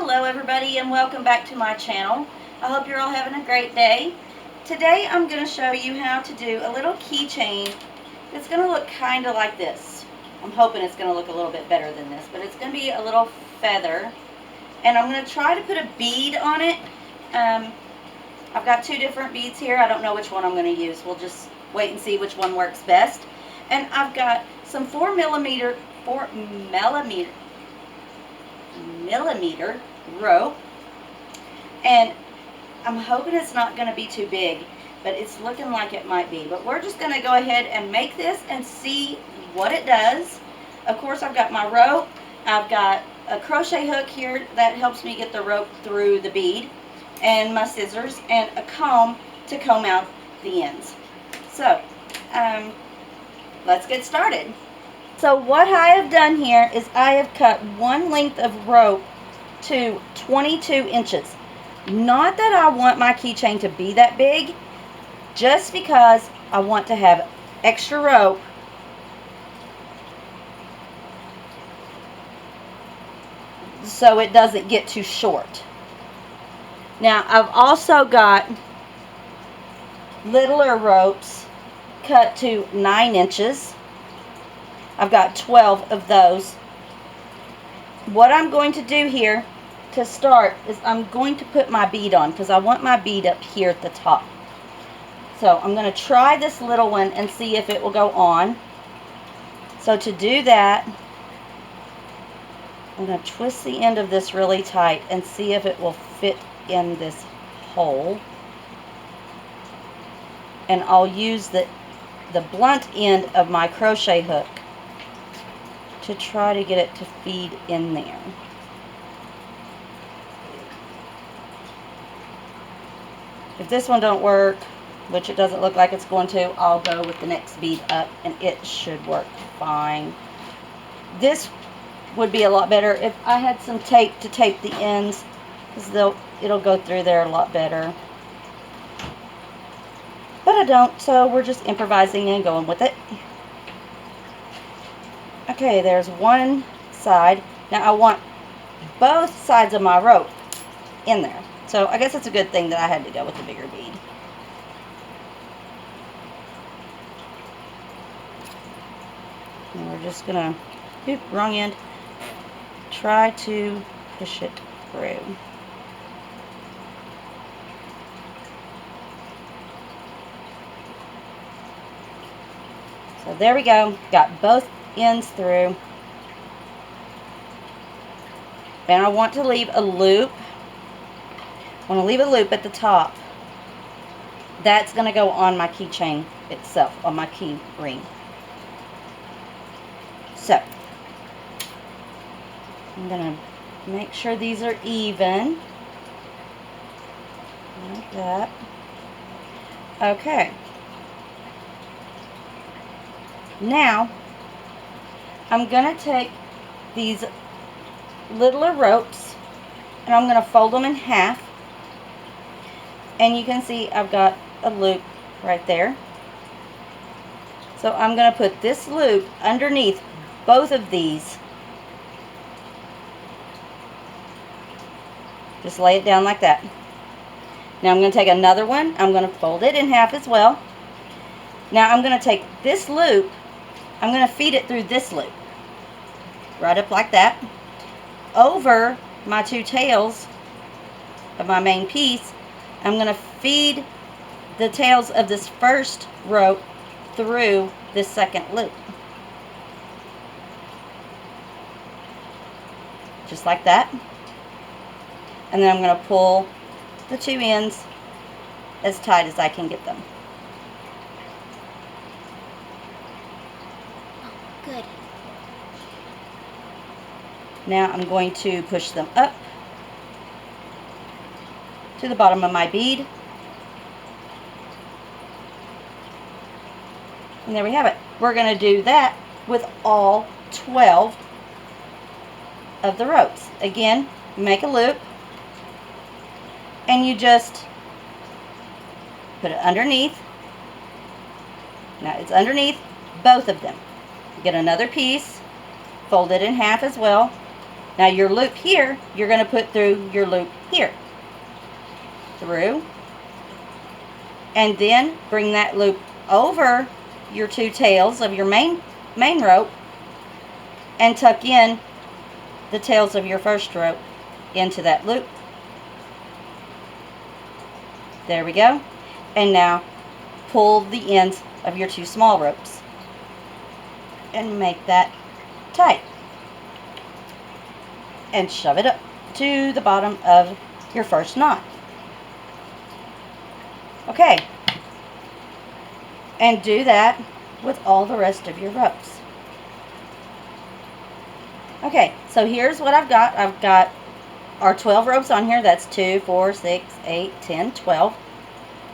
Hello everybody and welcome back to my channel. I hope you're all having a great day. Today I'm going to show you how to do a little keychain that's going to look kind of like this. I'm hoping it's going to look a little bit better than this, but it's going to be a little feather. And I'm going to try to put a bead on it. I've got two different beads here. I don't know which one I'm going to use. We'll just wait and see which one works best. And I've got some 4 millimeter rope, and I'm hoping it's not going to be too big, but it's looking like it might be. But we're just going to go ahead and make this and see what it does. Of course, I've got my rope. I've got a crochet hook here that helps me get the rope through the bead, and my scissors and a comb to comb out the ends. So let's get started. So what I have done here is I have cut one length of rope to 22 inches. Not that I want my keychain to be that big, just because I want to have extra rope so it doesn't get too short. Now I've also got littler ropes cut to 9 inches. I've got 12 of those. What I'm going to do here to start is I'm going to put my bead on, because I want my bead up here at the top. So I'm going to try this little one and see if it will go on. So to do that, I'm going to twist the end of this really tight and see if it will fit in this hole. And I'll use the blunt end of my crochet hook to try to get it to feed in there. If this one don't work, which it doesn't look like it's going to, I'll go with the next bead up and it should work fine. This would be a lot better if I had some tape to tape the ends, because it'll go through there a lot better. But I don't, so we're just improvising and going with it. Okay, there's one side. Now I want both sides of my rope in there. So I guess it's a good thing that I had to go with the bigger bead. And we're just gonna, wrong end, try to push it through. So there we go, got both ends through. And I want to leave a loop. I want to leave a loop at the top. That's going to go on my keychain itself, on my key ring. So I'm going to make sure these are even. Like that. Okay. Now I'm going to take these littler ropes and I'm going to fold them in half, and you can see I've got a loop right there. So I'm going to put this loop underneath both of these. Just lay it down like that. Now I'm going to take another one, I'm going to fold it in half as well. Now I'm going to take this loop, I'm going to feed it through this loop, right up like that, over my two tails of my main piece. I'm going to feed the tails of this first rope through this second loop. Just like that. And then I'm going to pull the two ends as tight as I can get them. Good. Now I'm going to push them up to the bottom of my bead. And there we have it. We're going to do that with all 12 of the ropes. Again, make a loop and you just put it underneath. Now it's underneath both of them. Get another piece, fold it in half as well, Now your loop here, you're going to put through your loop here. Through. And then bring that loop over your 2 tails of your main rope and tuck in the tails of your first rope into that loop. There we go. And now pull the ends of your 2 small ropes and make that tight. And shove it up to the bottom of your first knot. Okay. And do that with all the rest of your ropes. Okay, so here's what I've got. I've got our 12 ropes on here. That's 2, 4, 6, 8, 10, 12.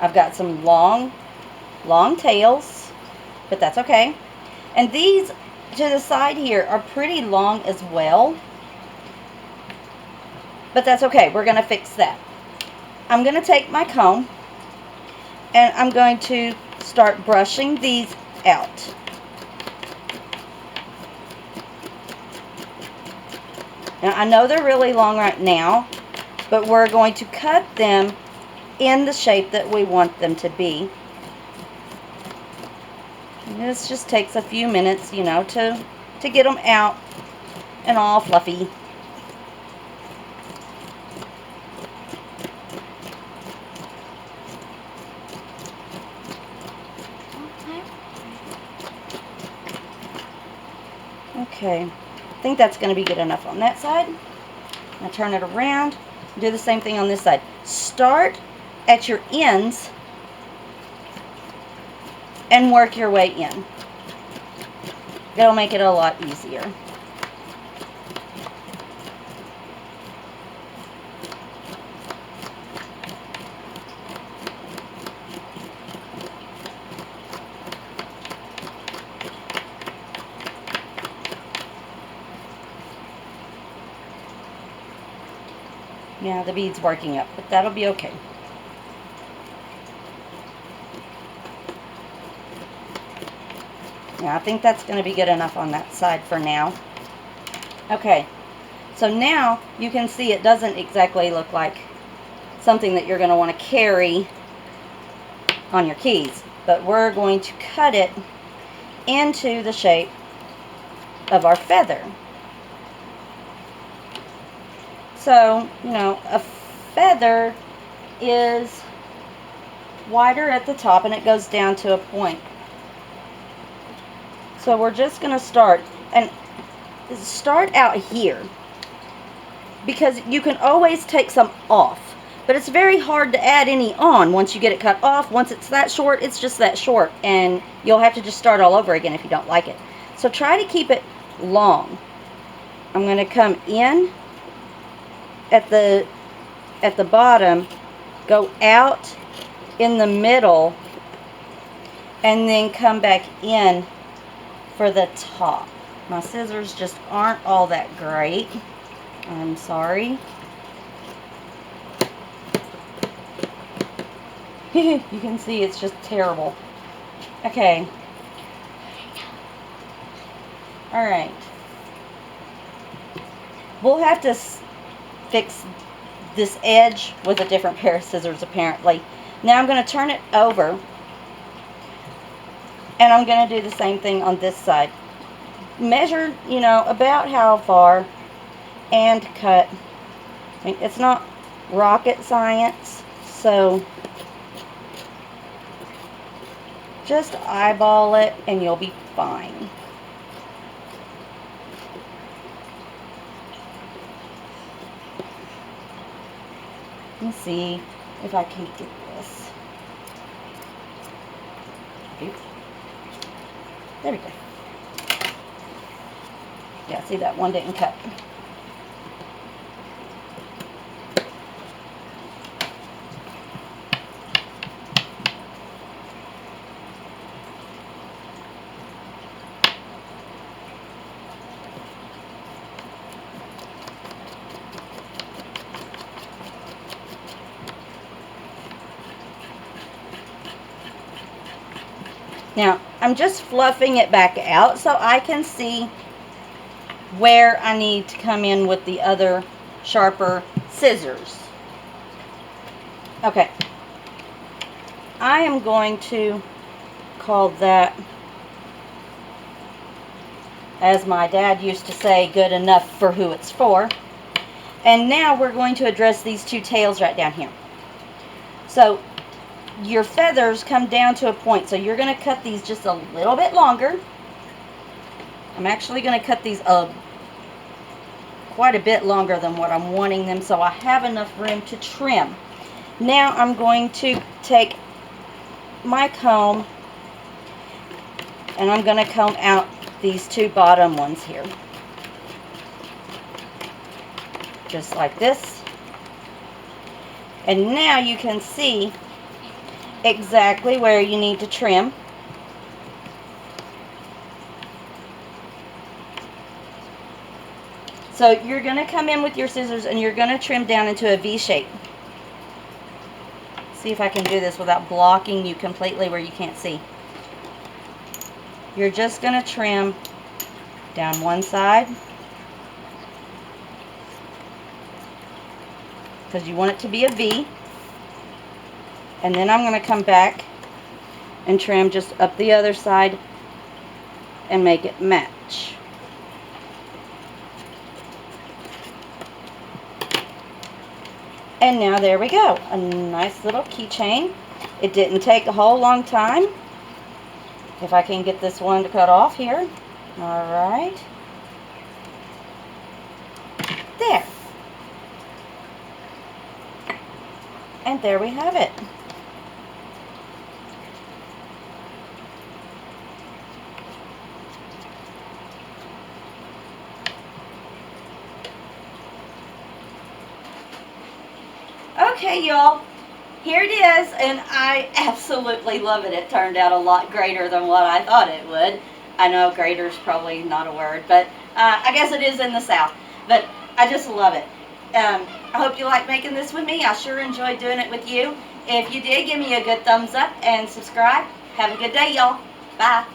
I've got some long tails, but that's okay. And these to the side here are pretty long as well, but that's okay. We're going to fix that. I'm going to take my comb and I'm going to start brushing these out. Now, I know they're really long right now, but we're going to cut them in the shape that we want them to be. And this just takes a few minutes, you know, to get them out and all fluffy. Okay, I think that's going to be good enough on that side. Now turn it around. Do the same thing on this side. Start at your ends and work your way in. It'll make it a lot easier. Yeah, the bead's working up, but that'll be okay. Yeah, I think that's going to be good enough on that side for now. Okay, so now you can see it doesn't exactly look like something that you're going to want to carry on your keys, but we're going to cut it into the shape of our feather. So, you know, a feather is wider at the top and it goes down to a point. So we're just going to start out here, because you can always take some off, but it's very hard to add any on once you get it cut off. Once it's that short, it's just that short, and you'll have to just start all over again if you don't like it. So try to keep it long. I'm going to come in at the bottom, go out in the middle, and then come back in for the top. My scissors just aren't all that great. I'm sorry. You can see it's just terrible. Okay. Alright. We'll have to fix this edge with a different pair of scissors apparently. Now I'm going to turn it over, and I'm going to do the same thing on this side. Measure, you know, about how far and cut. I mean, it's not rocket science, so just eyeball it and you'll be fine. Let me see if I can get this. Oops. There we go. Yeah, see, that one didn't cut. Now, I'm just fluffing it back out so I can see where I need to come in with the other sharper scissors. Okay. I am going to call that, as my dad used to say, good enough for who it's for. And now we're going to address these two tails right down here. So your feathers come down to a point, so you're going to cut these just a little bit longer. I'm actually going to cut these quite a bit longer than what I'm wanting them, so I have enough room to trim. Now I'm going to take my comb and I'm going to comb out these two bottom ones here. Just like this. And now you can see exactly where you need to trim. So you're going to come in with your scissors and you're going to trim down into a V shape. See if I can do this without blocking you completely where you can't see. You're just going to trim down one side because you want it to be a V. And then I'm going to come back and trim just up the other side and make it match. And now there we go, a nice little keychain. It didn't take a whole long time. If I can get this one to cut off here. All right. There. And there we have it. Okay, y'all, here it is, and I absolutely love it. It turned out a lot greater than what I thought it would. I know greater's probably not a word, but I guess it is in the South. But I just love it. I hope you like making this with me. I sure enjoyed doing it with you. If you did, give me a good thumbs up and subscribe. Have a good day, y'all. Bye.